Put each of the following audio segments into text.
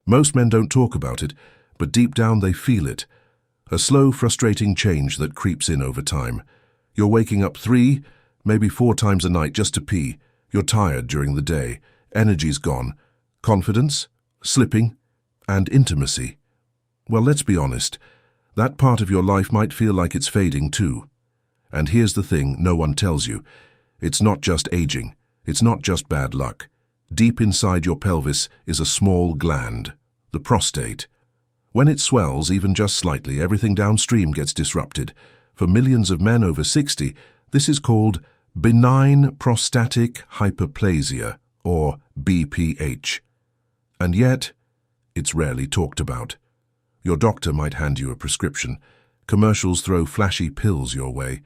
Most men don't talk about it, but deep down they feel it. A slow, frustrating change that creeps in over time. You're waking up 3, maybe 4 times a night just to pee. You're tired during the day. Energy's gone. Confidence, slipping, and intimacy. Well, let's be honest. That part of your life might feel like it's fading too. And here's the thing no one tells you. It's not just aging. It's not just bad luck. Deep inside your pelvis is a small gland, the prostate. When it swells, even just slightly, everything downstream gets disrupted. For millions of men over 60, this is called benign prostatic hyperplasia, or BPH. And yet, it's rarely talked about. Your doctor might hand you a prescription. Commercials throw flashy pills your way.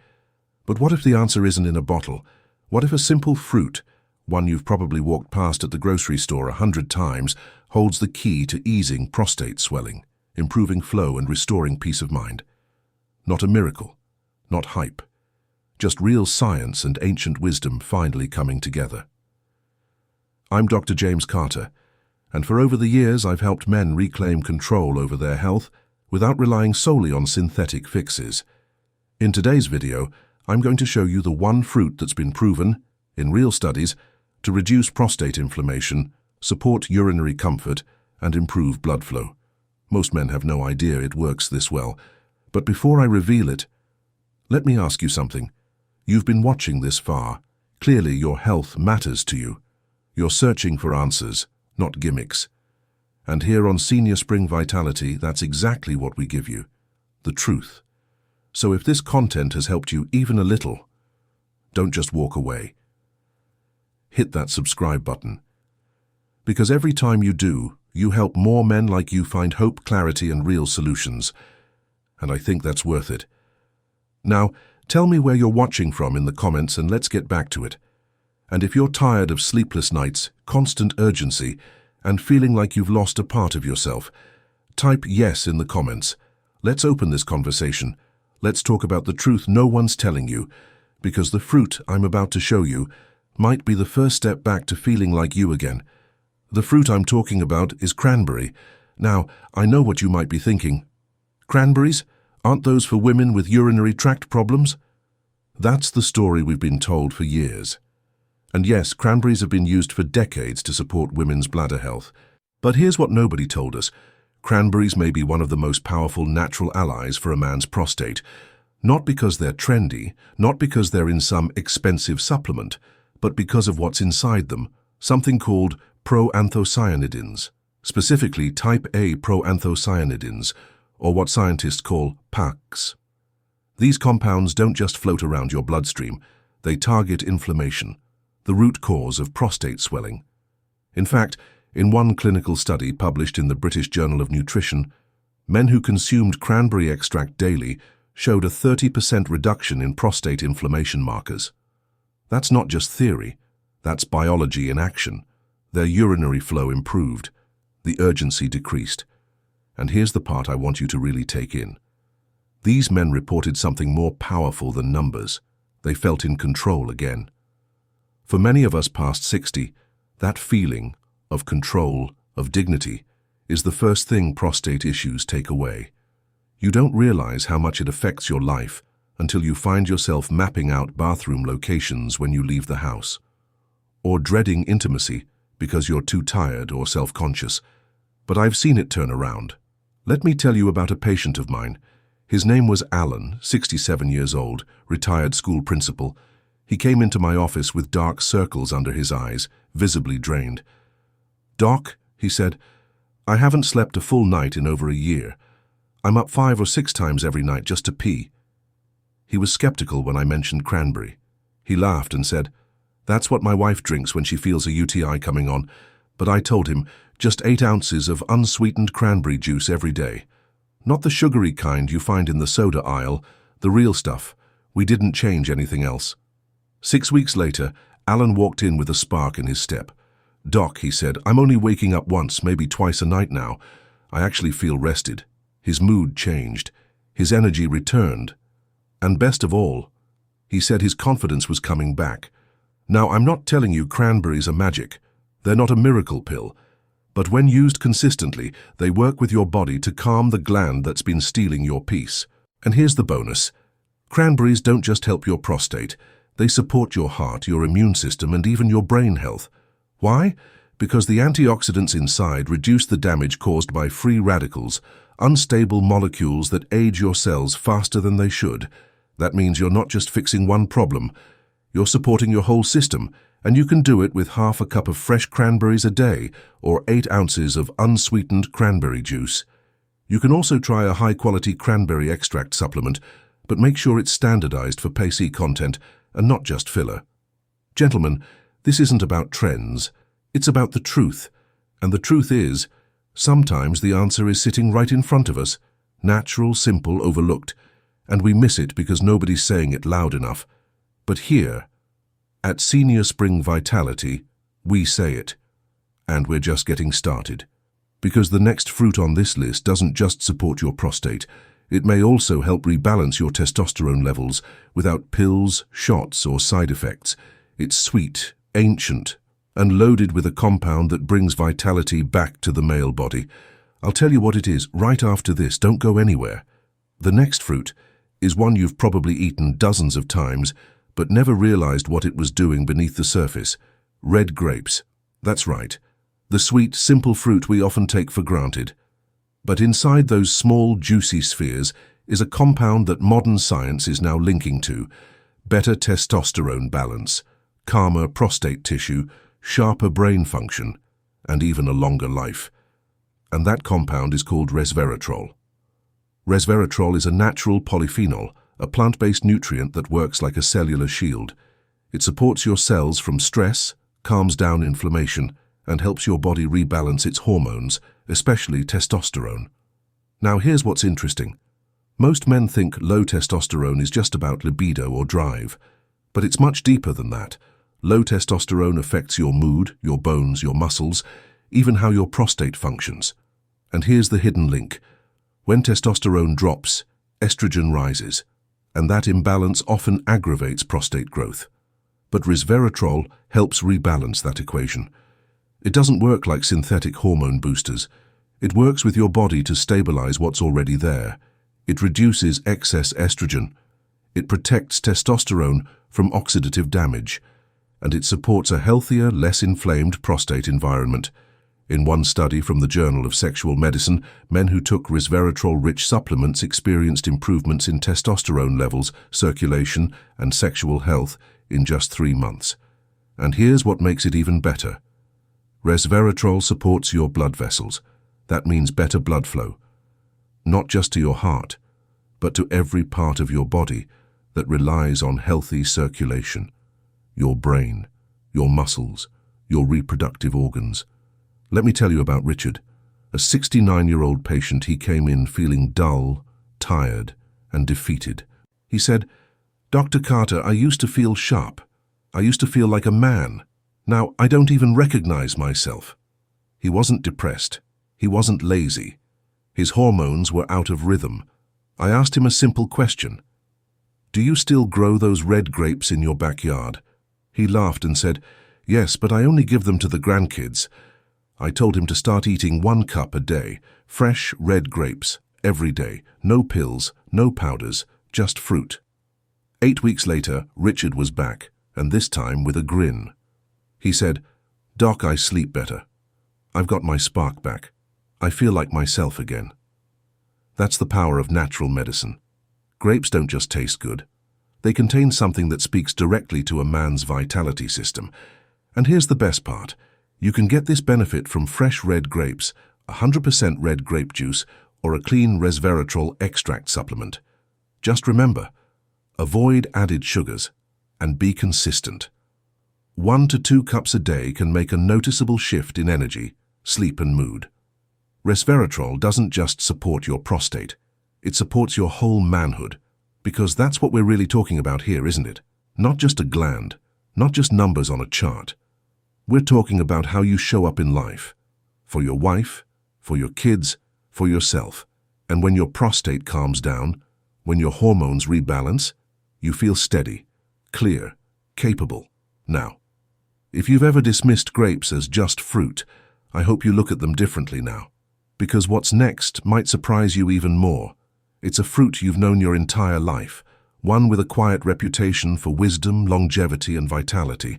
But what if the answer isn't in a bottle? What if a simple fruit, one you've probably walked past at the grocery store 100 times, holds the key to easing prostate swelling, improving flow and restoring peace of mind? Not a miracle, not hype. Just real science and ancient wisdom finally coming together. I'm Dr. James Carter, and for over the years I've helped men reclaim control over their health without relying solely on synthetic fixes. In today's video, I'm going to show you the one fruit that's been proven, in real studies, to reduce prostate inflammation, support urinary comfort, and improve blood flow. Most men have no idea it works this well. But before I reveal it, let me ask you something. You've been watching this far. Clearly your health matters to you. You're searching for answers, not gimmicks. And here on Senior Spring Vitality, that's exactly what we give you. The truth. So if this content has helped you even a little, don't just walk away. Hit that subscribe button. Because every time you do, you help more men like you find hope, clarity, and real solutions. And I think that's worth it. Now, tell me where you're watching from in the comments and let's get back to it. And if you're tired of sleepless nights, constant urgency, and feeling like you've lost a part of yourself, type yes in the comments. Let's open this conversation. Let's talk about the truth no one's telling you, because the fruit I'm about to show you might be the first step back to feeling like you again. The fruit I'm talking about is cranberry. Now, I know what you might be thinking. Cranberries? Aren't those for women with urinary tract problems? That's the story we've been told for years. And yes, cranberries have been used for decades to support women's bladder health. But here's what nobody told us. Cranberries may be one of the most powerful natural allies for a man's prostate. Not because they're trendy, not because they're in some expensive supplement, but because of what's inside them, something called proanthocyanidins, specifically type A proanthocyanidins, or what scientists call PACs. These compounds don't just float around your bloodstream, they target inflammation, the root cause of prostate swelling. In fact, in one clinical study published in the British Journal of Nutrition, men who consumed cranberry extract daily showed a 30% reduction in prostate inflammation markers. That's not just theory, that's biology in action. Their urinary flow improved, the urgency decreased. And here's the part I want you to really take in. These men reported something more powerful than numbers. They felt in control again. For many of us past 60, that feeling of control, of dignity, is the first thing prostate issues take away. You don't realize how much it affects your life until you find yourself mapping out bathroom locations when you leave the house, or dreading intimacy because you're too tired or self-conscious. But I've seen it turn around. Let me tell you about a patient of mine. His name was Alan, 67 years old, retired school principal. He came into my office with dark circles under his eyes, visibly drained. "Doc," he said, "I haven't slept a full night in over a year. I'm up 5 or 6 times every night just to pee." He was skeptical when I mentioned cranberry. He laughed and said, "That's what my wife drinks when she feels a UTI coming on." But I told him, just 8 ounces of unsweetened cranberry juice every day. Not the sugary kind you find in the soda aisle, the real stuff. We didn't change anything else. 6 weeks later, Alan walked in with a spark in his step. "Doc," he said, "I'm only waking up once, maybe twice a night now. I actually feel rested." His mood changed. His energy returned. And best of all, he said his confidence was coming back. Now, I'm not telling you cranberries are magic. They're not a miracle pill. But when used consistently, they work with your body to calm the gland that's been stealing your peace. And here's the bonus. Cranberries don't just help your prostate, they support your heart, your immune system, and even your brain health. Why? Because the antioxidants inside reduce the damage caused by free radicals, unstable molecules that age your cells faster than they should. That means you're not just fixing one problem, you're supporting your whole system, and you can do it with half a cup of fresh cranberries a day or 8 ounces of unsweetened cranberry juice. You can also try a high-quality cranberry extract supplement, but make sure it's standardized for PAC content and not just filler. Gentlemen, this isn't about trends, it's about the truth. And the truth is, sometimes the answer is sitting right in front of us, natural, simple, overlooked, and we miss it because nobody's saying it loud enough. But here, at Senior Spring Vitality, we say it. And we're just getting started. Because the next fruit on this list doesn't just support your prostate, it may also help rebalance your testosterone levels without pills, shots, or side effects. It's sweet, ancient, and loaded with a compound that brings vitality back to the male body. I'll tell you what it is right after this. Don't go anywhere. The next fruit is one you've probably eaten dozens of times, but never realized what it was doing beneath the surface. Red grapes. That's right. The sweet, simple fruit we often take for granted. But inside those small, juicy spheres is a compound that modern science is now linking to: better testosterone balance, calmer prostate tissue, sharper brain function, and even a longer life. And that compound is called resveratrol. Resveratrol is a natural polyphenol, a plant-based nutrient that works like a cellular shield. It supports your cells from stress, calms down inflammation, and helps your body rebalance its hormones, especially testosterone. Now here's what's interesting. Most men think low testosterone is just about libido or drive, but it's much deeper than that. Low testosterone affects your mood, your bones, your muscles, even how your prostate functions. And here's the hidden link. When testosterone drops, estrogen rises, and that imbalance often aggravates prostate growth. But resveratrol helps rebalance that equation. It doesn't work like synthetic hormone boosters. It works with your body to stabilize what's already there. It reduces excess estrogen. It protects testosterone from oxidative damage. And it supports a healthier, less inflamed prostate environment. In one study from the Journal of Sexual Medicine, men who took resveratrol-rich supplements experienced improvements in testosterone levels, circulation, and sexual health in just 3 months. And here's what makes it even better. Resveratrol supports your blood vessels. That means better blood flow. Not just to your heart, but to every part of your body that relies on healthy circulation. Your brain, your muscles, your reproductive organs. Let me tell you about Richard. A 69-year-old patient. He came in feeling dull, tired, and defeated. He said, "Dr. Carter, I used to feel sharp. I used to feel like a man. Now, I don't even recognize myself." He wasn't depressed. He wasn't lazy. His hormones were out of rhythm. I asked him a simple question. "Do you still grow those red grapes in your backyard?" He laughed and said, "Yes, but I only give them to the grandkids." I told him to start eating 1 cup a day, fresh red grapes, every day. No pills, no powders, just fruit. 8 weeks later, Richard was back, and this time with a grin. He said, "Doc, I sleep better. I've got my spark back. I feel like myself again." That's the power of natural medicine. Grapes don't just taste good. They contain something that speaks directly to a man's vitality system. And here's the best part. You can get this benefit from fresh red grapes, 100% red grape juice, or a clean resveratrol extract supplement. Just remember, avoid added sugars and be consistent. 1 to 2 cups a day can make a noticeable shift in energy, sleep, and mood. Resveratrol doesn't just support your prostate, it supports your whole manhood. Because that's what we're really talking about here, isn't it? Not just a gland, not just numbers on a chart. We're talking about how you show up in life. For your wife, for your kids, for yourself. And when your prostate calms down, when your hormones rebalance, you feel steady, clear, capable. Now, if you've ever dismissed grapes as just fruit, I hope you look at them differently now. Because what's next might surprise you even more. It's a fruit you've known your entire life, one with a quiet reputation for wisdom, longevity, and vitality.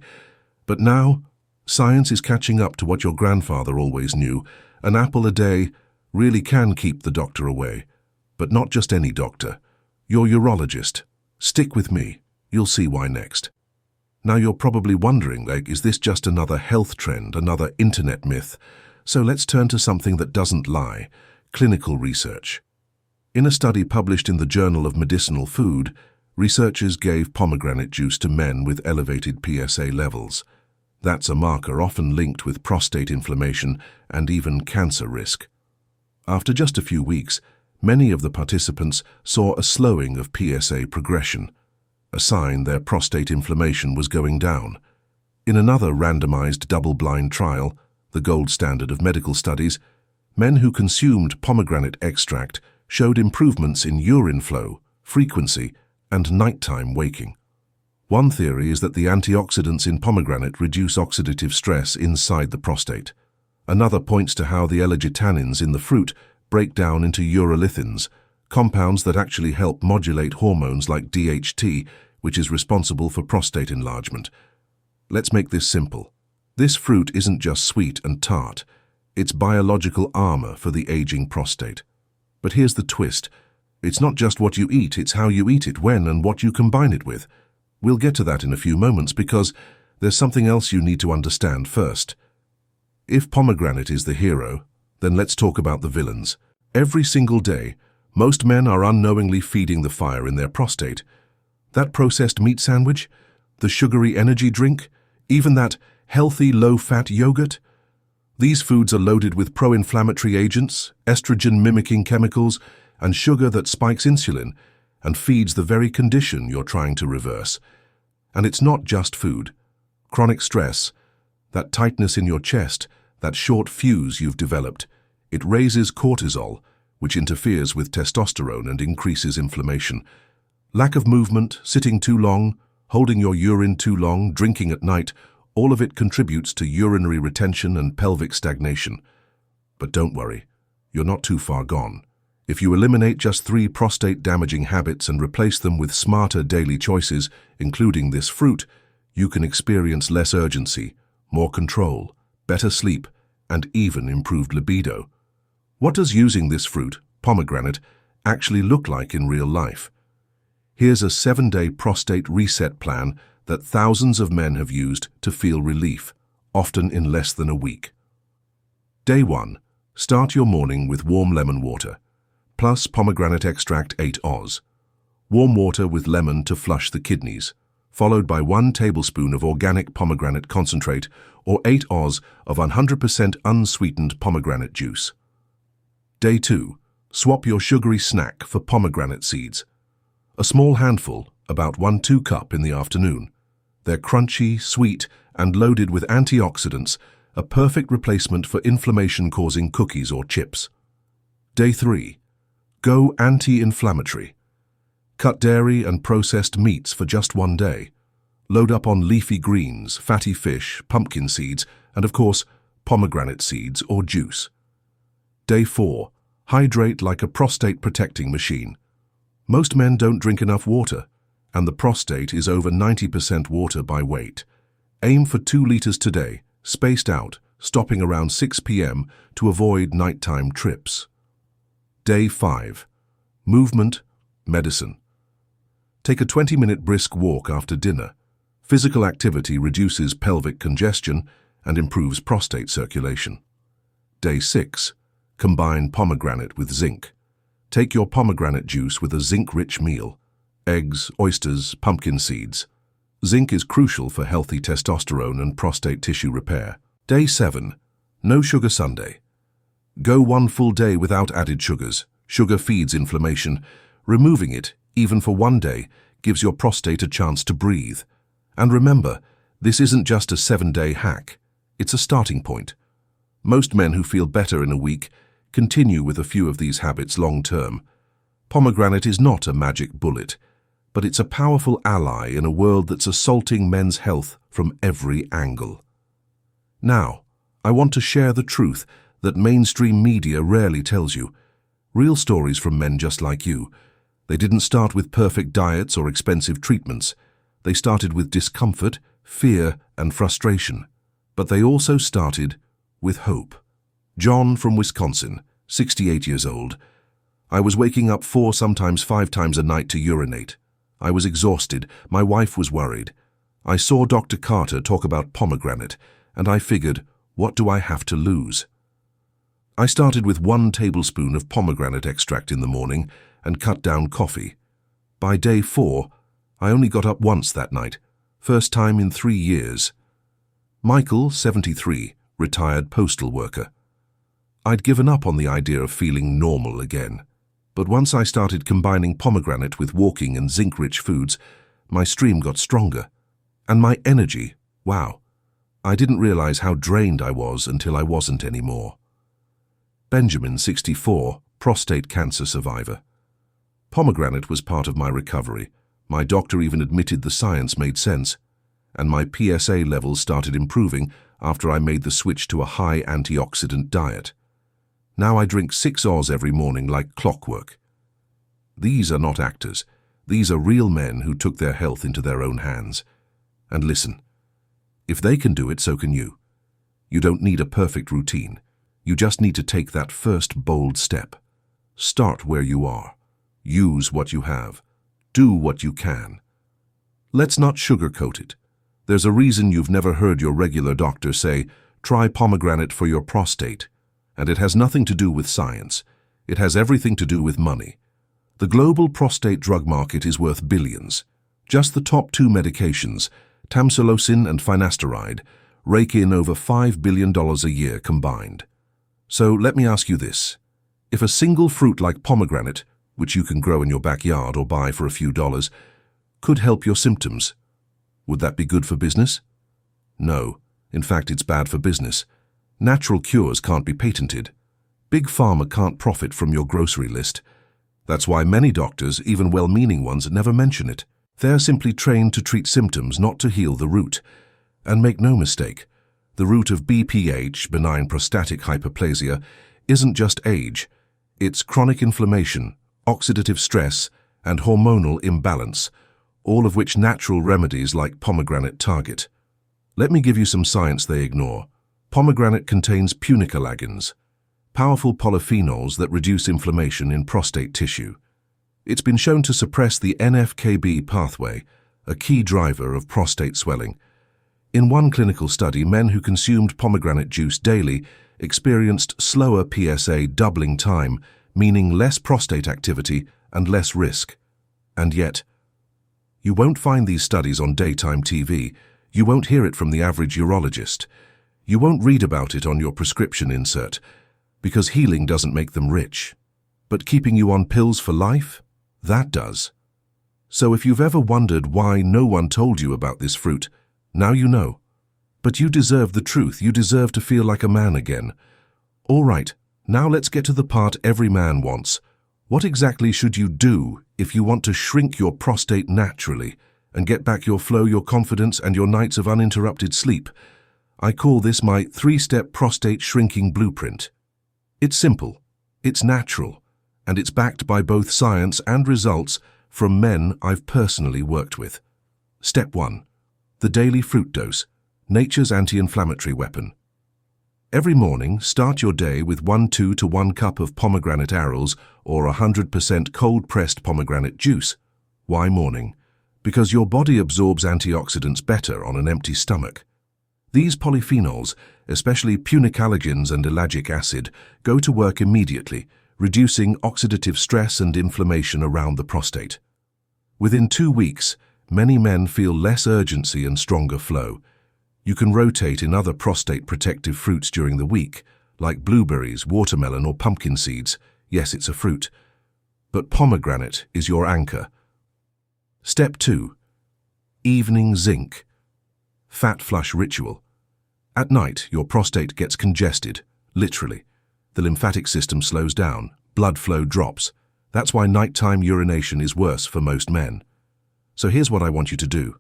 But now, science is catching up to what your grandfather always knew. An apple a day really can keep the doctor away. But not just any doctor. Your urologist. Stick with me. You'll see why next. Now you're probably wondering, is this just another health trend, another internet myth? So let's turn to something that doesn't lie, clinical research. In a study published in the Journal of Medicinal Food, researchers gave pomegranate juice to men with elevated PSA levels. That's a marker often linked with prostate inflammation and even cancer risk. After just a few weeks, many of the participants saw a slowing of PSA progression, a sign their prostate inflammation was going down. In another randomized double-blind trial, the gold standard of medical studies, men who consumed pomegranate extract showed improvements in urine flow, frequency, and nighttime waking. One theory is that the antioxidants in pomegranate reduce oxidative stress inside the prostate. Another points to how the L-gitannins in the fruit break down into urolithins, compounds that actually help modulate hormones like DHT, which is responsible for prostate enlargement. Let's make this simple. This fruit isn't just sweet and tart. It's biological armor for the aging prostate. But here's the twist. It's not just what you eat, it's how you eat it, when, and what you combine it with. We'll get to that in a few moments because there's something else you need to understand first. If pomegranate is the hero, then let's talk about the villains. Every single day, most men are unknowingly feeding the fire in their prostate. That processed meat sandwich, the sugary energy drink, even that healthy low-fat yogurt. These foods are loaded with pro-inflammatory agents, estrogen-mimicking chemicals, and sugar that spikes insulin and feeds the very condition you're trying to reverse. And it's not just food. Chronic stress, that tightness in your chest, that short fuse you've developed, it raises cortisol, which interferes with testosterone and increases inflammation. Lack of movement, sitting too long, holding your urine too long, drinking at night, all of it contributes to urinary retention and pelvic stagnation. But don't worry, you're not too far gone. If you eliminate just 3 prostate-damaging habits and replace them with smarter daily choices, including this fruit, you can experience less urgency, more control, better sleep, and even improved libido. What does using this fruit, pomegranate, actually look like in real life? Here's a 7-day prostate reset plan that thousands of men have used to feel relief, often in less than a week. Day 1. Start your morning with warm lemon water, plus pomegranate extract 8 Oz. Warm water with lemon to flush the kidneys, followed by 1 tablespoon of organic pomegranate concentrate or 8 Oz of 100% unsweetened pomegranate juice. Day 2. Swap your sugary snack for pomegranate seeds. A small handful, about 1-2 cup in the afternoon. They're crunchy, sweet, and loaded with antioxidants, a perfect replacement for inflammation-causing cookies or chips. Day 3. Go anti-inflammatory. Cut dairy and processed meats for just 1 day. Load up on leafy greens, fatty fish, pumpkin seeds, and of course, pomegranate seeds or juice. Day 4. Hydrate like a prostate protecting machine. Most men don't drink enough water, and the prostate is over 90% water by weight. Aim for 2 liters today, spaced out, stopping around 6 p.m. to avoid nighttime trips. Day 5. Movement, medicine. Take a 20-minute brisk walk after dinner. Physical activity reduces pelvic congestion and improves prostate circulation. Day 6. Combine pomegranate with zinc. Take your pomegranate juice with a zinc-rich meal. Eggs, oysters, pumpkin seeds. Zinc is crucial for healthy testosterone and prostate tissue repair. Day 7. No sugar Sunday. Go 1 full day without added sugars. Sugar feeds inflammation. Removing it, even for 1 day, gives your prostate a chance to breathe. And remember, this isn't just a 7-day hack. It's a starting point. Most men who feel better in a week continue with a few of these habits long-term. Pomegranate is not a magic bullet, but it's a powerful ally in a world that's assaulting men's health from every angle. Now, I want to share the truth that mainstream media rarely tells you. Real stories from men just like you. They didn't start with perfect diets or expensive treatments. They started with discomfort, fear, and frustration. But they also started with hope. John from Wisconsin, 68 years old. I was waking up 4, sometimes 5 times a night to urinate. I was exhausted. My wife was worried. I saw Dr. Carter talk about pomegranate, and I figured, what do I have to lose? I started with 1 tablespoon of pomegranate extract in the morning and cut down coffee. By day 4, I only got up once that night, first time in 3 years. Michael, 73, retired postal worker. I'd given up on the idea of feeling normal again. But once I started combining pomegranate with walking and zinc-rich foods, my stream got stronger. And my energy, wow. I didn't realize how drained I was until I wasn't anymore. Benjamin, 64, prostate cancer survivor. Pomegranate was part of my recovery. My doctor even admitted the science made sense. And my PSA levels started improving after I made the switch to a high antioxidant diet. Now I drink 6 Oz every morning like clockwork. These are not actors. These are real men who took their health into their own hands. And listen, if they can do it, so can you. You don't need a perfect routine. You just need to take that first bold step. Start where you are. Use what you have. Do what you can. Let's not sugarcoat it. There's a reason you've never heard your regular doctor say, try pomegranate for your prostate. And it has nothing to do with science. It has everything to do with money. The global prostate drug market is worth billions. Just the top 2 medications, tamsulosin and finasteride, rake in over $5 billion a year combined. So let me ask you this. If a single fruit like pomegranate, which you can grow in your backyard or buy for a few dollars, could help your symptoms, would that be good for business? No. In fact, it's bad for business. Natural cures can't be patented. Big Pharma can't profit from your grocery list. That's why many doctors, even well-meaning ones, never mention it. They're simply trained to treat symptoms, not to heal the root. And make no mistake, the root of BPH, benign prostatic hyperplasia, isn't just age. It's chronic inflammation, oxidative stress, and hormonal imbalance, all of which natural remedies like pomegranate target. Let me give you some science they ignore. Pomegranate contains punicalagins, powerful polyphenols that reduce inflammation in prostate tissue. It's been shown to suppress the NF-κB pathway, a key driver of prostate swelling. In one clinical study, men who consumed pomegranate juice daily experienced slower PSA doubling time, meaning less prostate activity and less risk. And yet, you won't find these studies on daytime TV. You won't hear it from the average urologist. You won't read about it on your prescription insert, because healing doesn't make them rich. But keeping you on pills for life? That does. So if you've ever wondered why no one told you about this fruit, now you know. But you deserve the truth. You deserve to feel like a man again. All right, now let's get to the part every man wants. What exactly should you do if you want to shrink your prostate naturally and get back your flow, your confidence, and your nights of uninterrupted sleep? I call this my 3-step prostate shrinking blueprint. It's simple, it's natural, and it's backed by both science and results from men I've personally worked with. Step 1. The daily fruit dose, nature's anti-inflammatory weapon. Every morning, start your day with 1/2 to 1 cup of pomegranate arils or 100% cold-pressed pomegranate juice. Why morning? Because your body absorbs antioxidants better on an empty stomach. These polyphenols, especially punicalagins and ellagic acid, go to work immediately, reducing oxidative stress and inflammation around the prostate. Within 2 weeks, many men feel less urgency and stronger flow. You can rotate in other prostate-protective fruits during the week, like blueberries, watermelon, or pumpkin seeds. Yes, it's a fruit. But pomegranate is your anchor. Step 2. Evening zinc. Fat flush ritual. At night, your prostate gets congested, literally. The lymphatic system slows down, blood flow drops. That's why nighttime urination is worse for most men. So here's what I want you to do.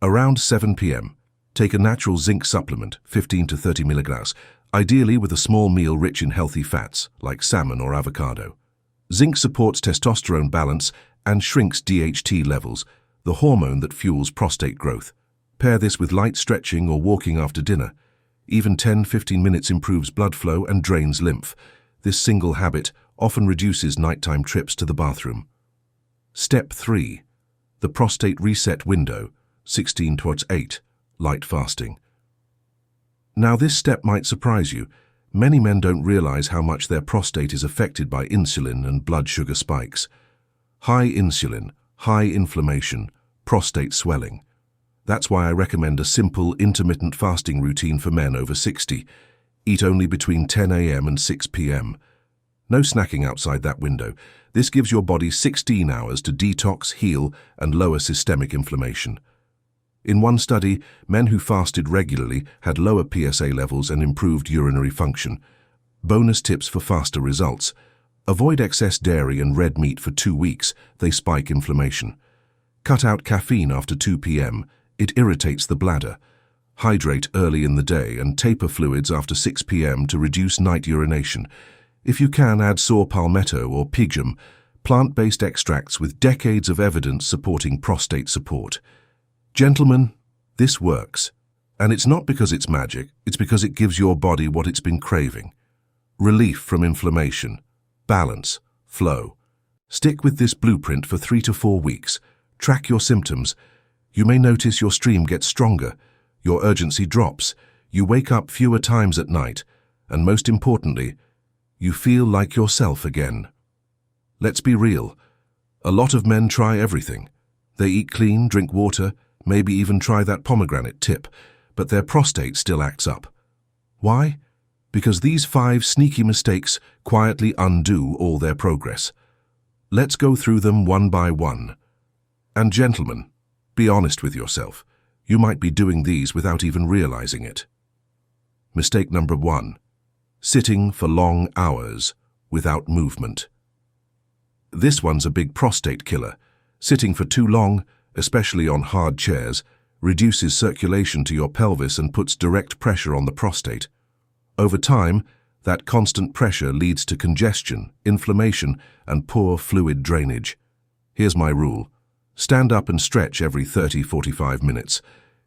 Around 7 p.m., take a natural zinc supplement, 15 to 30 milligrams, ideally with a small meal rich in healthy fats, like salmon or avocado. Zinc supports testosterone balance and shrinks DHT levels, the hormone that fuels prostate growth. Pair this with light stretching or walking after dinner. Even 10-15 minutes improves blood flow and drains lymph. This single habit often reduces nighttime trips to the bathroom. Step 3. The prostate reset window, 16-8, light fasting. Now this step might surprise you. Many men don't realize how much their prostate is affected by insulin and blood sugar spikes. High insulin, high inflammation, prostate swelling. That's why I recommend a simple, intermittent fasting routine for men over 60. Eat only between 10 a.m. and 6 p.m. No snacking outside that window. This gives your body 16 hours to detox, heal, and lower systemic inflammation. In one study, men who fasted regularly had lower PSA levels and improved urinary function. Bonus tips for faster results. Avoid excess dairy and red meat for 2 weeks. They spike inflammation. Cut out caffeine after 2 p.m. It irritates the bladder. Hydrate early in the day and taper fluids after 6 p.m. to reduce night urination. If you can, add saw palmetto or pygeum, plant-based extracts with decades of evidence supporting prostate support. Gentlemen, this works. And it's not because it's magic, it's because it gives your body what it's been craving. Relief from inflammation, balance, flow. Stick with this blueprint for 3 to 4 weeks. Track your symptoms. You may notice your stream gets stronger, your urgency drops, you wake up fewer times at night, and most importantly, you feel like yourself again. Let's be real. A lot of men try everything. They eat clean, drink water, maybe even try that pomegranate tip, but their prostate still acts up. Why? Because these 5 sneaky mistakes quietly undo all their progress. Let's go through them one by one. And gentlemen, be honest with yourself. You might be doing these without even realizing it. Mistake number 1. Sitting for long hours without movement. This one's a big prostate killer. Sitting for too long, especially on hard chairs, reduces circulation to your pelvis and puts direct pressure on the prostate. Over time, that constant pressure leads to congestion, inflammation, and poor fluid drainage. Here's my rule. Stand up and stretch every 30-45 minutes.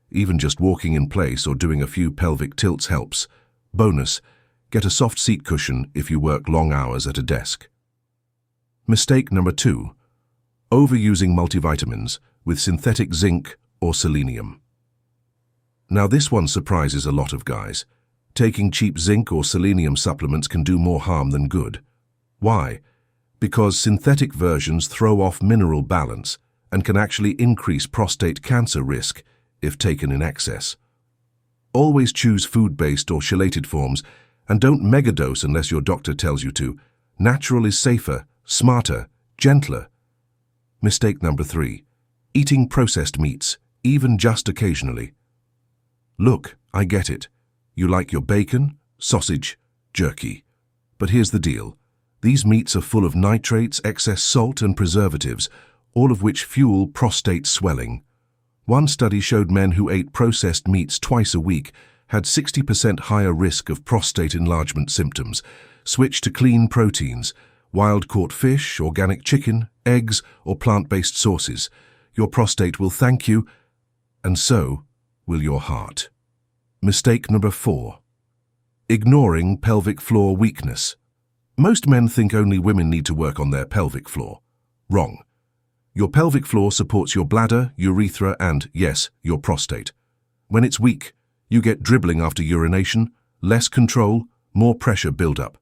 Even just walking in place or doing a few pelvic tilts helps. Bonus, get a soft seat cushion if you work long hours at a desk. Mistake number 2. Overusing multivitamins with synthetic zinc or selenium. Now this one surprises a lot of guys. Taking cheap zinc or selenium supplements can do more harm than good. Why? Because synthetic versions throw off mineral balance and can actually increase prostate cancer risk if taken in excess. Always choose food-based or chelated forms and don't megadose unless your doctor tells you to. Natural is safer, smarter, gentler. Mistake number 3. Eating processed meats, even just occasionally. Look, I get it. You like your bacon, sausage, jerky. But here's the deal. These meats are full of nitrates, excess salt, and preservatives, all of which fuel prostate swelling. One study showed men who ate processed meats twice a week had 60% higher risk of prostate enlargement symptoms. Switch to clean proteins, wild-caught fish, organic chicken, eggs, or plant-based sources. Your prostate will thank you, and so will your heart. Mistake number 4. Ignoring pelvic floor weakness. Most men think only women need to work on their pelvic floor. Wrong. Your pelvic floor supports your bladder, urethra, and, yes, your prostate. When it's weak, you get dribbling after urination, less control, more pressure build-up.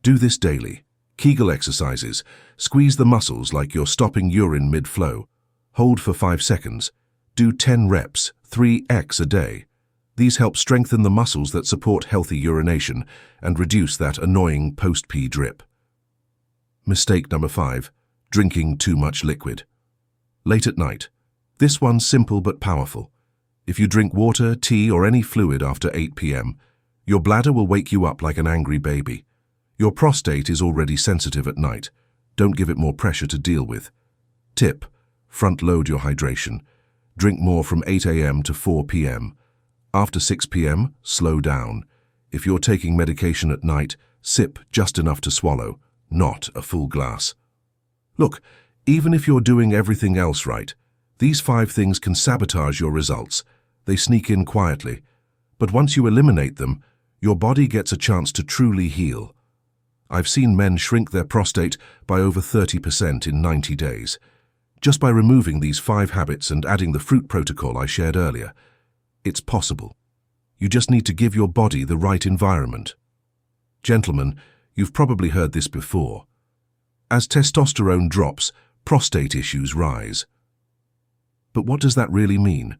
Do this daily. Kegel exercises. Squeeze the muscles like you're stopping urine mid-flow. Hold for 5 seconds. Do 10 reps, 3x a day. These help strengthen the muscles that support healthy urination and reduce that annoying post-pee drip. Mistake number 5. Drinking too much liquid. Late at night. This one's simple but powerful. If you drink water, tea, or any fluid after 8 p.m., your bladder will wake you up like an angry baby. Your prostate is already sensitive at night. Don't give it more pressure to deal with. Tip: front-load your hydration. Drink more from 8 a.m. to 4 p.m. After 6 p.m., slow down. If you're taking medication at night, sip just enough to swallow, not a full glass. Look, even if you're doing everything else right, these 5 things can sabotage your results. They sneak in quietly. But once you eliminate them, your body gets a chance to truly heal. I've seen men shrink their prostate by over 30% in 90 days. Just by removing these 5 habits and adding the fruit protocol I shared earlier. It's possible. You just need to give your body the right environment. Gentlemen, you've probably heard this before. As testosterone drops, prostate issues rise. But what does that really mean?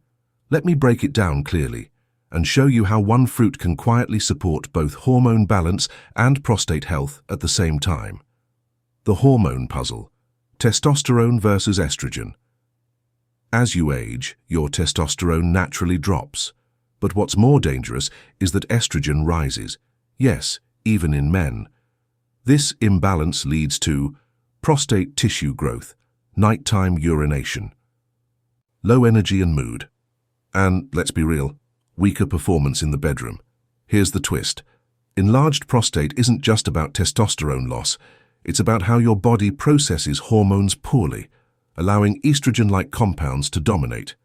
Let me break it down clearly and show you how one fruit can quietly support both hormone balance and prostate health at the same time. The hormone puzzle. Testosterone versus estrogen. As you age, your testosterone naturally drops. But what's more dangerous is that estrogen rises. Yes, even in men. This imbalance leads to prostate tissue growth, nighttime urination, low energy and mood, and, let's be real, weaker performance in the bedroom. Here's the twist. Enlarged prostate isn't just about testosterone loss. It's about how your body processes hormones poorly, allowing estrogen-like compounds to dominate.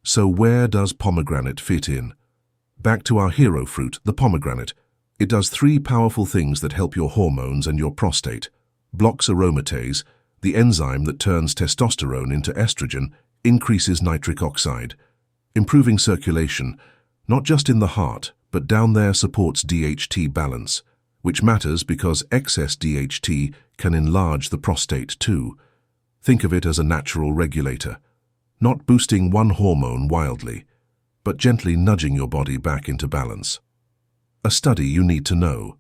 So where does pomegranate fit in? Back to our hero fruit, the pomegranate. It does 3 powerful things that help your hormones and your prostate. Blocks aromatase, the enzyme that turns testosterone into estrogen, increases nitric oxide. Improving circulation, not just in the heart, but down there supports DHT balance, which matters because excess DHT can enlarge the prostate too. Think of it as a natural regulator, not boosting one hormone wildly, but gently nudging your body back into balance. A study you need to know.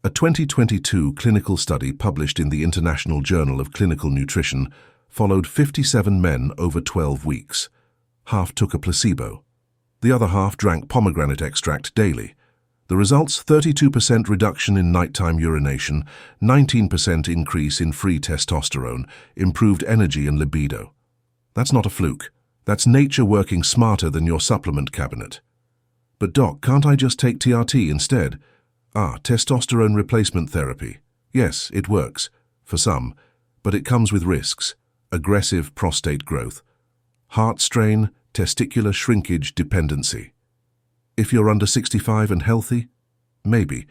A 2022 clinical study published in the International Journal of Clinical Nutrition followed 57 men over 12 weeks. Half took a placebo. The other half drank pomegranate extract daily. The results: 32% reduction in nighttime urination, 19% increase in free testosterone, improved energy and libido. That's not a fluke. That's nature working smarter than your supplement cabinet. But doc, can't I just take TRT instead? Testosterone replacement therapy. Yes, it works, for some, but it comes with risks. Aggressive prostate growth, heart strain, testicular shrinkage dependency. If you're under 65 and healthy, maybe,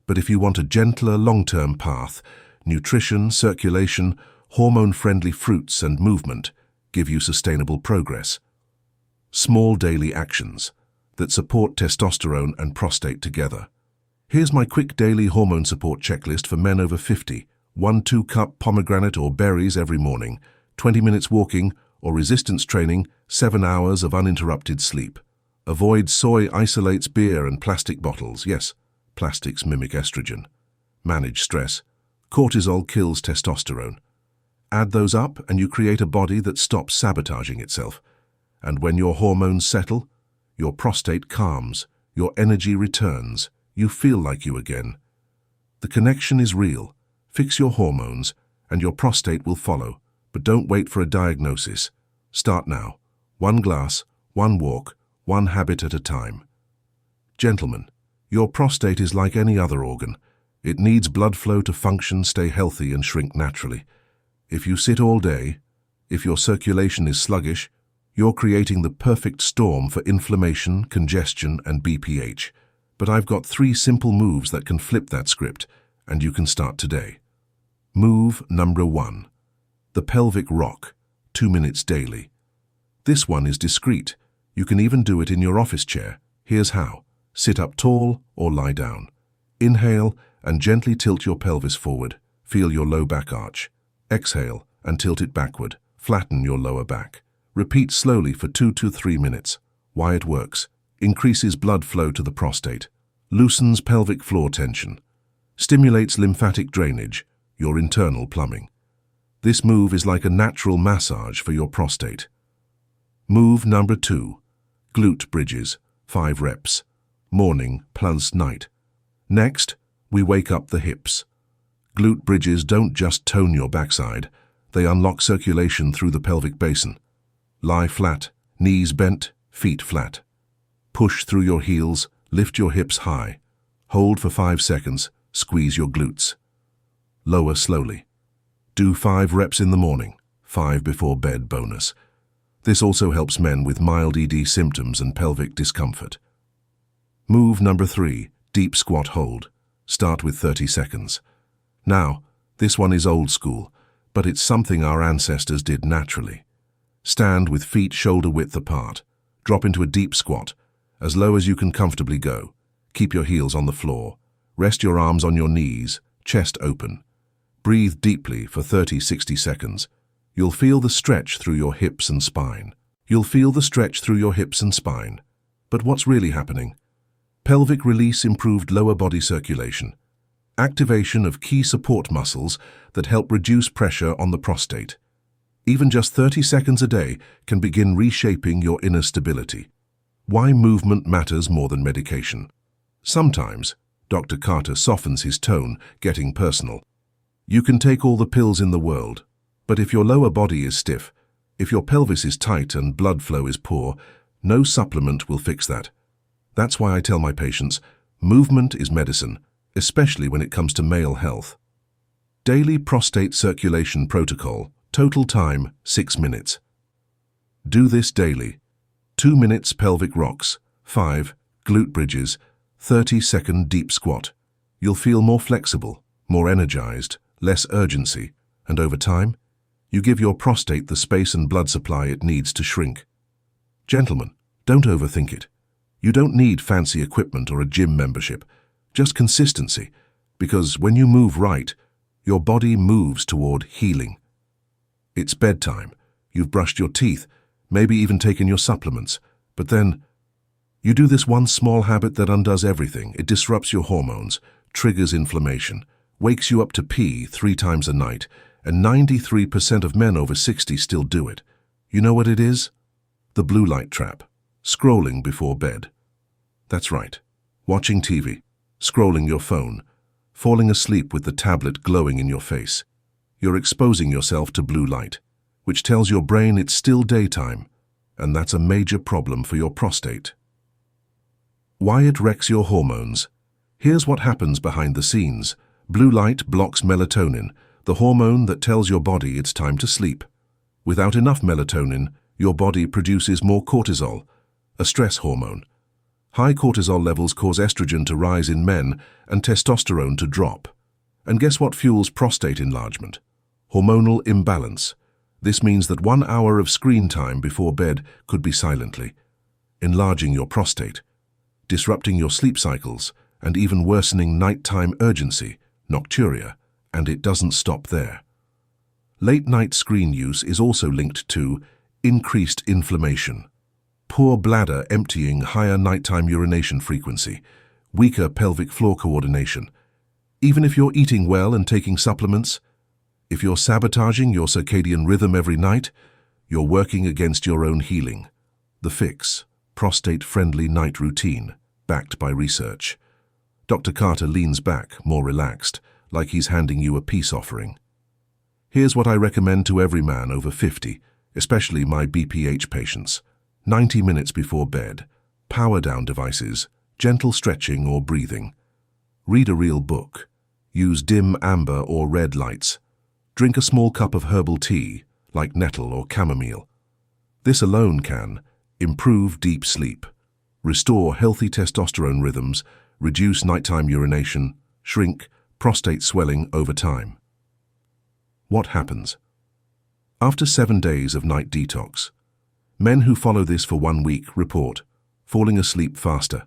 but if you want a gentler long-term path, nutrition, circulation, hormone-friendly fruits and movement give you sustainable progress. Small daily actions that support testosterone and prostate together. Here's my quick daily hormone support checklist for men over 50. 1-2 cup pomegranate or berries every morning, 20 minutes walking or resistance training, 7 hours of uninterrupted sleep. Avoid soy isolates, beer and plastic bottles. Yes, plastics mimic estrogen. Manage stress. Cortisol kills testosterone. Add those up and you create a body that stops sabotaging itself. And when your hormones settle, your prostate calms, your energy returns, you feel like you again. The connection is real. Fix your hormones and your prostate will follow. But don't wait for a diagnosis. Start now. 1 glass, 1 walk, 1 habit at a time. Gentlemen, your prostate is like any other organ. It needs blood flow to function, stay healthy and shrink naturally. If you sit all day, if your circulation is sluggish, you're creating the perfect storm for inflammation, congestion and BPH. But I've got 3 simple moves that can flip that script, and you can start today. Move number 1. The pelvic rock, 2 minutes daily. This one is discreet. You can even do it in your office chair. Here's how. Sit up tall or lie down. Inhale and gently tilt your pelvis forward. Feel your low back arch. Exhale and tilt it backward. Flatten your lower back. Repeat slowly for 2 to 3 minutes. Why it works. Increases blood flow to the prostate. Loosens pelvic floor tension. Stimulates lymphatic drainage, your internal plumbing. This move is like a natural massage for your prostate. Move number 2. Glute bridges, 5 reps. Morning plus night. Next, we wake up the hips. Glute bridges don't just tone your backside, they unlock circulation through the pelvic basin. Lie flat, knees bent, feet flat. Push through your heels, lift your hips high. Hold for 5 seconds, squeeze your glutes. Lower slowly. Do 5 reps in the morning, 5 before bed bonus. This also helps men with mild ED symptoms and pelvic discomfort. Move number 3, deep squat hold. Start with 30 seconds. Now, this one is old school, but it's something our ancestors did naturally. Stand with feet shoulder width apart. Drop into a deep squat, as low as you can comfortably go. Keep your heels on the floor. Rest your arms on your knees, chest open. Breathe deeply for 30-60 seconds. You'll feel the stretch through your hips and spine. But what's really happening? Pelvic release improved lower body circulation. Activation of key support muscles that help reduce pressure on the prostate. Even just 30 seconds a day can begin reshaping your inner stability. Why movement matters more than medication. Sometimes, Dr. Carter softens his tone, getting personal. You can take all the pills in the world, but if your lower body is stiff, if your pelvis is tight and blood flow is poor, no supplement will fix that. That's why I tell my patients, movement is medicine, especially when it comes to male health. Daily prostate circulation protocol, total time 6 minutes. Do this daily. 2 minutes pelvic rocks, 5 glute bridges, 30-second deep squat. You'll feel more flexible, more energized, less urgency, and over time, you give your prostate the space and blood supply it needs to shrink. Gentlemen, don't overthink it. You don't need fancy equipment or a gym membership, just consistency, because when you move right, your body moves toward healing. It's bedtime, you've brushed your teeth, maybe even taken your supplements, but then you do this one small habit that undoes everything. It disrupts your hormones, triggers inflammation, wakes you up to pee 3 times a night, and 93% of men over 60 still do it. You know what it is? The blue light trap. Scrolling before bed. That's right. Watching TV, scrolling your phone, falling asleep with the tablet glowing in your face. You're exposing yourself to blue light, which tells your brain it's still daytime, and that's a major problem for your prostate. Why it wrecks your hormones. Here's what happens behind the scenes. Blue light blocks melatonin, the hormone that tells your body it's time to sleep. Without enough melatonin, your body produces more cortisol, a stress hormone. High cortisol levels cause estrogen to rise in men and testosterone to drop. And guess what fuels prostate enlargement? Hormonal imbalance. This means that 1 hour of screen time before bed could be silently enlarging your prostate, disrupting your sleep cycles, and even worsening nighttime urgency, nocturia, and it doesn't stop there. Late-night screen use is also linked to increased inflammation, poor bladder emptying, higher nighttime urination frequency, weaker pelvic floor coordination. Even if you're eating well and taking supplements, if you're sabotaging your circadian rhythm every night, you're working against your own healing. The fix, prostate-friendly night routine, backed by research. Dr. Carter leans back, more relaxed, like he's handing you a peace offering. Here's what I recommend to every man over 50, especially my BPH patients. 90 minutes before bed, power down devices, gentle stretching or breathing. Read a real book. Use dim amber or red lights. Drink a small cup of herbal tea, like nettle or chamomile. This alone can improve deep sleep, restore healthy testosterone rhythms, reduce nighttime urination, shrink prostate swelling over time. What happens? After 7 days of night detox, men who follow this for 1 week report falling asleep faster,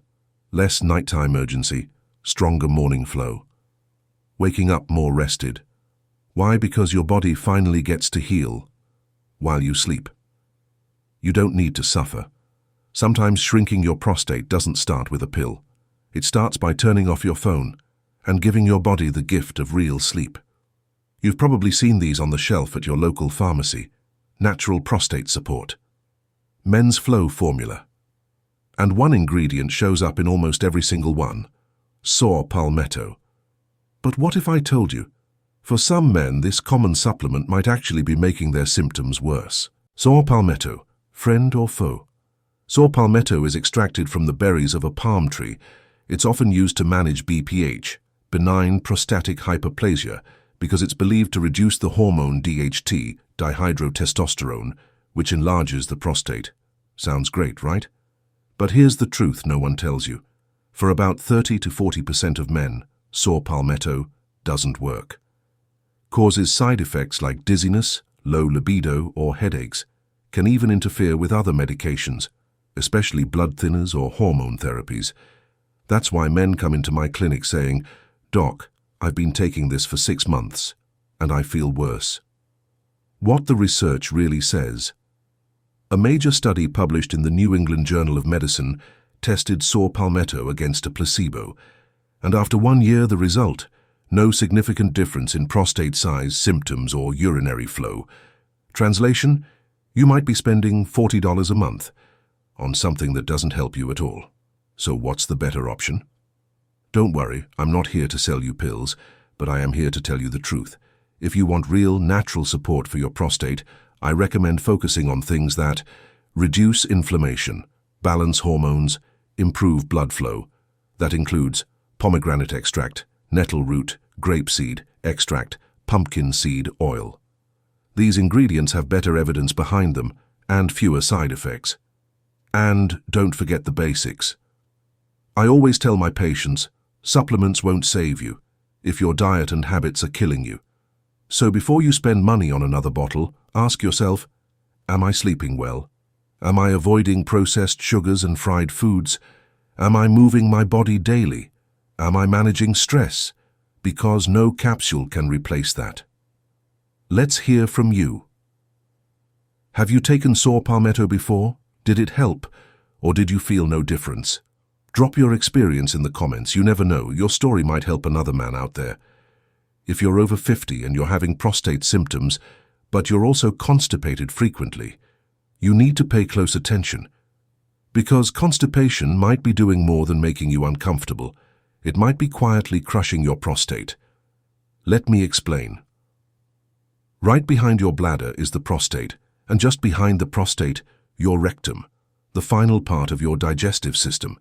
less nighttime urgency, stronger morning flow, waking up more rested. Why? Because your body finally gets to heal while you sleep. You don't need to suffer. Sometimes shrinking your prostate doesn't start with a pill. It starts by turning off your phone and giving your body the gift of real sleep. You've probably seen these on the shelf at your local pharmacy. Natural prostate support. Men's Flow formula. And one ingredient shows up in almost every single one. Saw palmetto. But what if I told you? For some men, this common supplement might actually be making their symptoms worse. Saw palmetto, friend or foe? Saw palmetto is extracted from the berries of a palm tree. It's often used to manage BPH, benign prostatic hyperplasia, because it's believed to reduce the hormone DHT, dihydrotestosterone, which enlarges the prostate. Sounds great, right? But here's the truth no one tells you. For about 30 to 40% of men, saw palmetto doesn't work. Causes side effects like dizziness, low libido, or headaches, can even interfere with other medications, especially blood thinners or hormone therapies. That's why men come into my clinic saying, "Doc, I've been taking this for 6 months, and I feel worse." What the research really says. A major study published in the New England Journal of Medicine tested saw palmetto against a placebo, and after 1 year the result, no significant difference in prostate size, symptoms, or urinary flow. Translation, you might be spending $40 a month on something that doesn't help you at all. So what's the better option? Don't worry, I'm not here to sell you pills, but I am here to tell you the truth. If you want real, natural support for your prostate, I recommend focusing on things that reduce inflammation, balance hormones, improve blood flow. That includes pomegranate extract, nettle root, grapeseed extract, pumpkin seed oil. These ingredients have better evidence behind them and fewer side effects. And don't forget the basics. I always tell my patients, supplements won't save you if your diet and habits are killing you. So before you spend money on another bottle, ask yourself, am I sleeping well? Am I avoiding processed sugars and fried foods? Am I moving my body daily? Am I managing stress? Because no capsule can replace that. Let's hear from you. Have you taken saw palmetto before? Did it help? Or did you feel no difference? Drop your experience in the comments. You never know, your story might help another man out there. If you're over 50 and you're having prostate symptoms, but you're also constipated frequently, you need to pay close attention. Because constipation might be doing more than making you uncomfortable. It might be quietly crushing your prostate. Let me explain. Right behind your bladder is the prostate, and just behind the prostate, your rectum, the final part of your digestive system.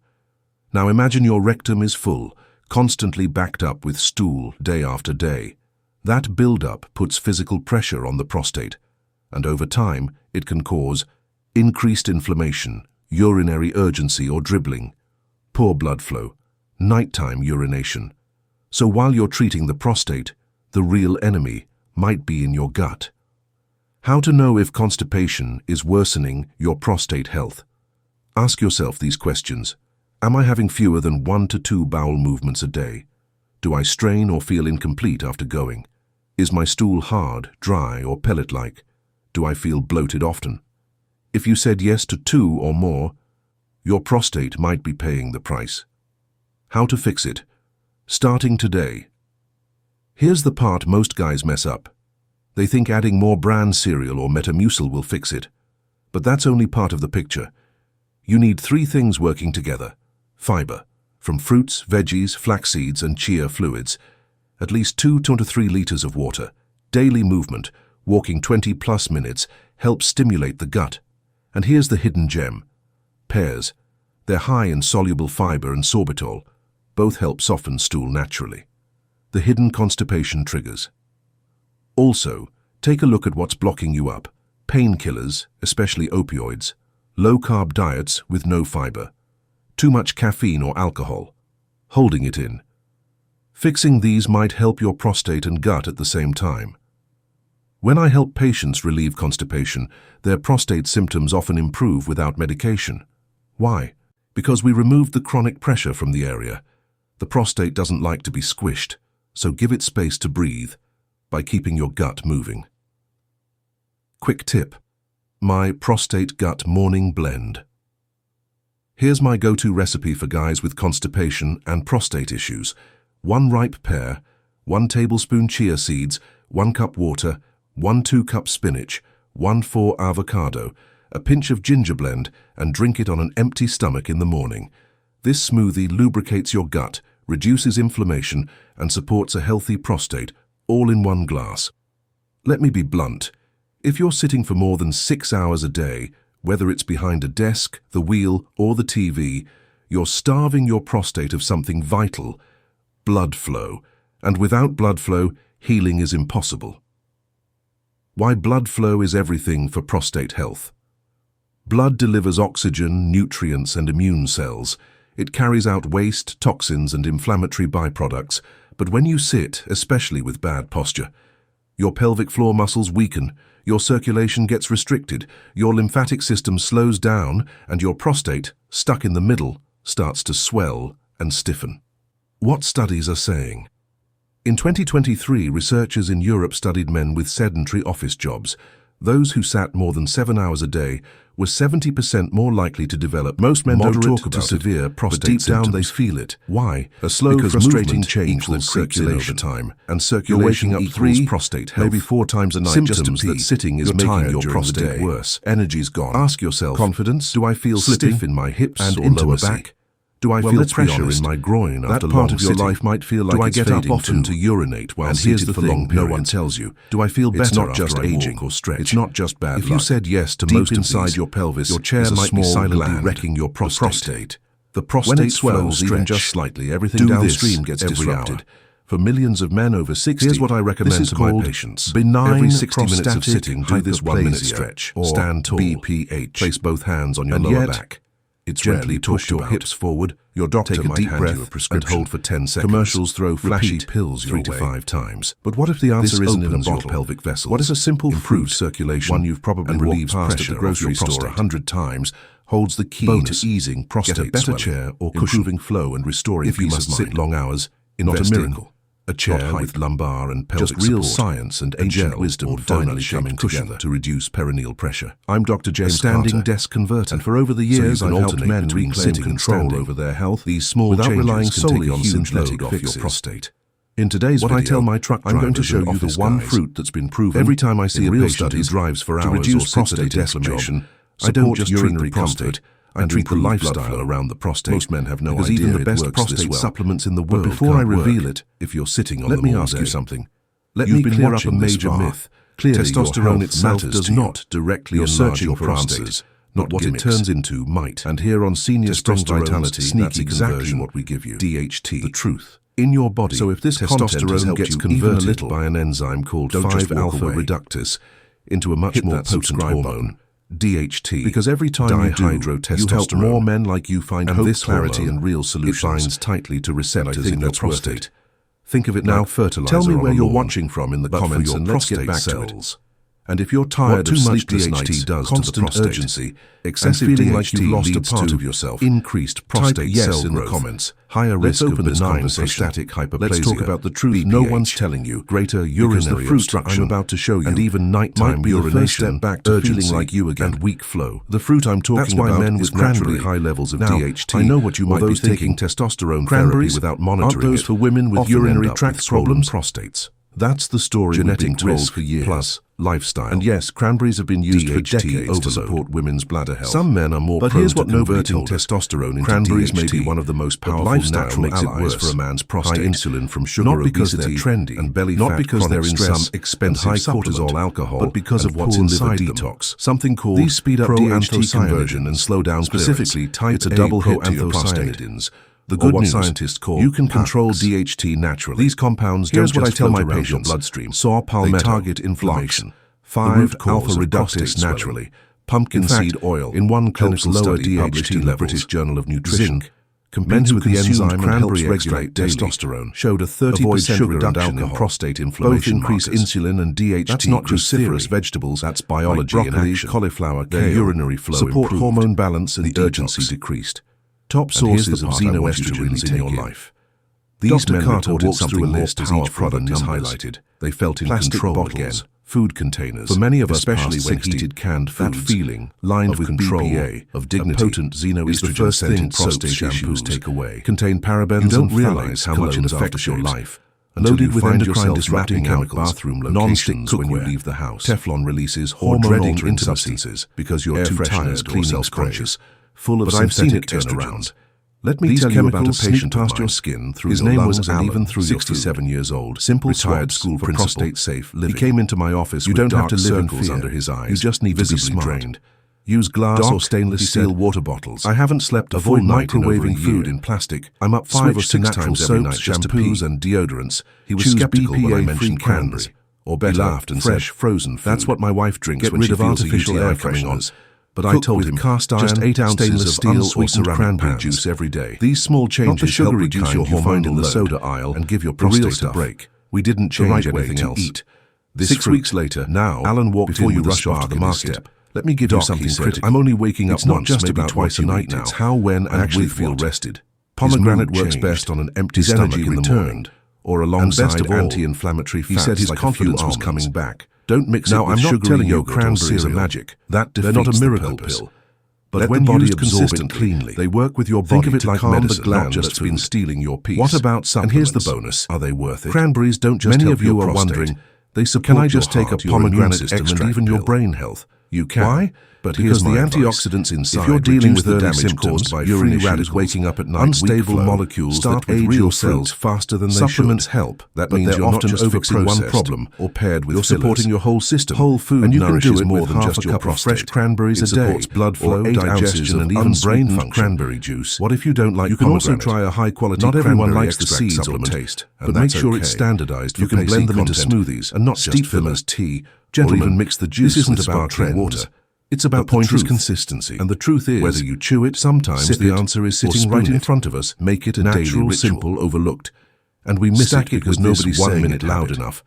Now imagine your rectum is full, constantly backed up with stool day after day. That buildup puts physical pressure on the prostate, and over time it can cause increased inflammation, urinary urgency or dribbling, poor blood flow, nighttime urination. So while you're treating the prostate, the real enemy might be in your gut. How to know if constipation is worsening your prostate health? Ask yourself these questions. Am I having fewer than 1 to 2 bowel movements a day? Do I strain or feel incomplete after going? Is my stool hard, dry, or pellet-like? Do I feel bloated often? If you said yes to 2 or more, your prostate might be paying the price. How to fix it? Starting today. Here's the part most guys mess up. They think adding more bran cereal or Metamucil will fix it. But that's only part of the picture. You need 3 things working together. Fiber, from fruits, veggies, flax seeds, and chia fluids. At least 2 to 3 liters of water. Daily movement, walking 20+ minutes, helps stimulate the gut. And here's the hidden gem. Pears. They're high in soluble fiber and sorbitol. Both help soften stool naturally. The hidden constipation triggers. Also, take a look at what's blocking you up. Painkillers, especially opioids. Low-carb diets with no fiber. Too much caffeine or alcohol. Holding it in. Fixing these might help your prostate and gut at the same time. When I help patients relieve constipation, their prostate symptoms often improve without medication. Why? Because we removed the chronic pressure from the area. The prostate doesn't like to be squished, so give it space to breathe by keeping your gut moving. Quick tip. My prostate gut morning blend. Here's my go-to recipe for guys with constipation and prostate issues. 1 ripe pear, 1 tablespoon chia seeds, 1 cup water, 1 2-cup spinach, 1 4 avocado, a pinch of ginger blend, and drink it on an empty stomach in the morning. This smoothie lubricates your gut, reduces inflammation, and supports a healthy prostate, all in 1 glass. Let me be blunt. If you're sitting for more than 6 hours a day, whether it's behind a desk, the wheel, or the TV, you're starving your prostate of something vital, blood flow, and without blood flow, healing is impossible. Why blood flow is everything for prostate health. Blood delivers oxygen, nutrients, and immune cells. It carries out waste, toxins, and inflammatory byproducts. But when you sit, especially with bad posture, your pelvic floor muscles weaken, your circulation gets restricted, your lymphatic system slows down, and your prostate, stuck in the middle, starts to swell and stiffen. What studies are saying? In 2023, researchers in Europe studied men with sedentary office jobs. Those who sat more than 7 hours a day were 70% more likely to develop most men don't talk about severe prostate but deep down they feel it. Why? A slow, frustrating change that creeps in over time, and circulation up 3 prostate health, maybe 4 times a night. Symptoms that sitting is making your prostate worse. Energy's gone. Ask yourself, confidence? Do I feel stiff in my hips and or lower back? Do I feel pressure in my groin after long sitting? That part of your life might feel like it's fading. Do I get up often to urinate while seated for long periods? No one tells you. Do I feel better after I walk or stretch? It's not just aging or stretch. It's not just bad luck. If you said yes to most inside your pelvis, your chair might be silently wrecking your prostate. The prostate when it swells even just slightly, everything downstream gets disrupted. For millions of men over 60, here's what I recommend to my patients. Benign every 60 minutes of sitting, do this 1-minute stretch, or stand tall, BPH. Place both hands on your lower back. It's gently push your hips forward. Your doctor might hand you a prescription and hold for 10 seconds. Commercials throw flashy pills 3 to 5 times. But what if the answer isn't in a bottle? Pelvic vessels. What if a simple fruit circulation, one you've probably walked past at the grocery store 100 times, holds the key to easing prostate swelling? Get a better chair or improving flow and restoring peace of mind. If you must sit long hours, not a miracle. A chair with lumbar and pelvic just real support, science and ancient wisdom finally coming together to reduce perineal pressure. I'm Dr. James Standing Desk Converter, and for over the years I've helped men reclaim control over their health. These small changes relying solely on synthetic off your prostate. In today's video, I tell my truck drivers, I'm going to show you the one fruit that's been proven every time I see a patient who drives for hours to reduce prostate inflammation. I don't just treat the prostate. I treat the lifestyle around the prostate. Most men have no idea even the best prostate supplements in the world. But before I reveal it, if you're sitting on let me ask you something. Let me clear up a major myth. Clearly, testosterone itself does not directly enlarge your prostate. Not what it turns into might. And here on Senior Strong Vitality, that's exactly what we give you. DHT, the truth in your body. So if this testosterone gets converted a little by an enzyme called 5-alpha reductase into a much more potent hormone, DHT, because every time you help more men like you find hope, this clarity and real solutions. It binds tightly to receptors in your prostate. Think of it now, fertilizer. Tell me where you're watching from in the comments and let's get back to it. And if you're tired of sleepless nights, constant urgency, excessive feeling like you've lost a part of yourself, increased prostate cell growth in the comments, higher risk of benign prostatic hyperplasia. Let's talk about the truth BPH. No one's telling you. Greater urinary obstruction I'm about to show you, and even nighttime urination, back to feeling like you again, and weak flow. The fruit I'm talking about men with naturally high levels of DHT. I know what you might be taking testosterone therapy without monitoring. Aren't those for women with urinary tract problems, prostates? That's the story genetic risk for years, plus lifestyle. And yes, cranberries have been used for decades to support women's bladder health. Some men are more prone to converting testosterone into cranberries DHT. May be one of the most powerful natural allies for a man's prostate. High insulin from sugar, not because they're trendy and belly fat, not because they're in some expensive high cortisol alcohol, but because of what's inside detox. Something called these speed up DHT conversion and slow down specifically type A proanthocyanidins. The good news, scientists call you can control DHT naturally. These compounds don't just float around your bloodstream. Saw palmetto, they target inflammation. 5-alpha reductase naturally. Pumpkin seed oil. In one clinical study published in the British Journal of Nutrition, men who consumed cranberry regulate testosterone showed a 30% reduction in prostate inflammation. Both increase insulin and DHT. That's not just cruciferous vegetables. That's biology in action. Cauliflower, their urinary flow support improved, hormone balance and urgency decreased. Top sources of xenoestrogens in your life. These men reported something more powerful than is highlighted. They felt in control again. Food containers. For many of us, especially when heated canned foods, that feeling, lined with control, BPA, of dignity, potent xenoestrogen-scented prostate shampoos take away. Contain parabens. You don't realize how much it affects your life. Loaded with endocrine-disrupting chemicals, bathroom locations when you leave the house. Teflon releases hormone-altering substances because you're too tired or self-conscious. Full of synthetic estrogens. Let me tell you about a patient past your skin through your lungs and even through 67 years old. Simple retired school for prostate safe living. He came into my office with dark circles under his eyes. You just need to be smart. Use glass or stainless steel water bottles. I haven't slept a full night microwaving food in plastic. I'm up 5 or 6 times every night just to shampoos and deodorants. He was skeptical when I mentioned cranberry. Or better, laughed and fresh frozen food. That's what my wife drinks when she feels artificial air fresheners. But I told him cast iron, just 8 ounces of steel or ceramic cranberry juice every day. These small changes help reduce your hormonal in the soda aisle and give your prostate a break. We didn't change anything else. 6 weeks later, now Alan walked before you rush off to the market. Let me give you something critical. I'm only waking up once, just about twice a night now. It's how, when, and actually feel rested. Pomegranate works best on an empty stomach in the morning, or alongside anti-inflammatory fats. He said his confidence was coming back. Don't mix it with sugary yogurt. Cranberries are magic. They're not a miracle pill. But when used consistently, they work with your body. Think of it like medicine, not just been stealing your peace. What about supplements? And here's the bonus. Are they worth it? Cranberries don't just help your prostate. Many of you are wondering, they support your heart, can I just take a pomegranate extract and even your brain health? You can. Why? But because the antioxidants inside, if you're dealing with the damage caused by urinary radicals, waking up at night, unstable molecules start that age your cells faster than they should. Supplements help. That means you're often just fixing one problem or paired with fillers. You're supporting your whole system. Whole food and you nourishes can do it more than just your prostate. Fresh cranberries a day. It supports blood flow, digestion, and even brain function. Cranberry juice. What if you don't like pomegranate? You can also try a high-quality. Not everyone likes the seeds or taste, but make sure it's standardized. You can blend them into smoothies and not steep them as tea. Gentlemen, or even mix the juice. This isn't about sparkling water. It's about the point is consistency. And the truth is, whether you chew it, sometimes the answer is sitting right in front of us. Make it a natural, simple, overlooked. And we miss it because nobody's saying it loud enough.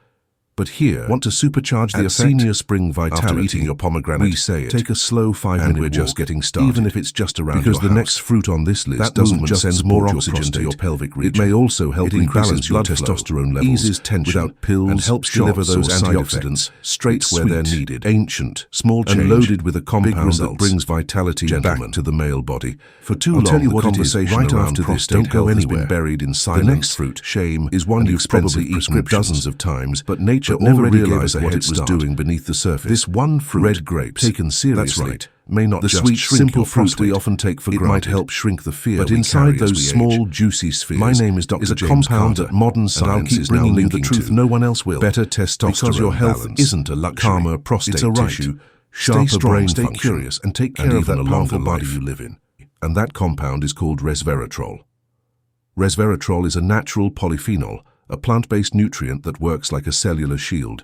But here, want to supercharge the senior spring vitality after eating your pomegranate? We say it. Take a slow 5-minute walk. We're just getting started. Even if it's just around your house. Because the next fruit on this list doesn't just send more oxygen to your pelvic region. It may also help increase your testosterone levels, eases tension without pills, and helps deliver those antioxidants straight where they're needed. Ancient, small change, and loaded with a compound that brings vitality back to the male body. For too long, the conversation right after this don't go anywhere. Buried in silence. The next fruit, shame, is one you've probably eaten dozens of times, but nature never realized what it was doing beneath the surface. This one fruit, red grapes, taken seriously, may not the just sweet, simple fruit we often take for granted. It might help shrink the fear. But inside those small, juicy spheres, my name is Dr. Is a James compound Carter, that modern science is now linking the truth no one else will. Better testosterone, because your health isn't a luxury. Calmer prostate it's a right. Tissue, sharper strong, brain function, curious, and take care of that longer body you live in. And that compound is called resveratrol. Resveratrol is a natural polyphenol, a plant-based nutrient that works like a cellular shield.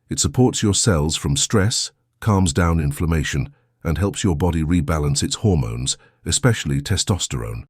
It supports your cells from stress, calms down inflammation, and helps your body rebalance its hormones, especially testosterone.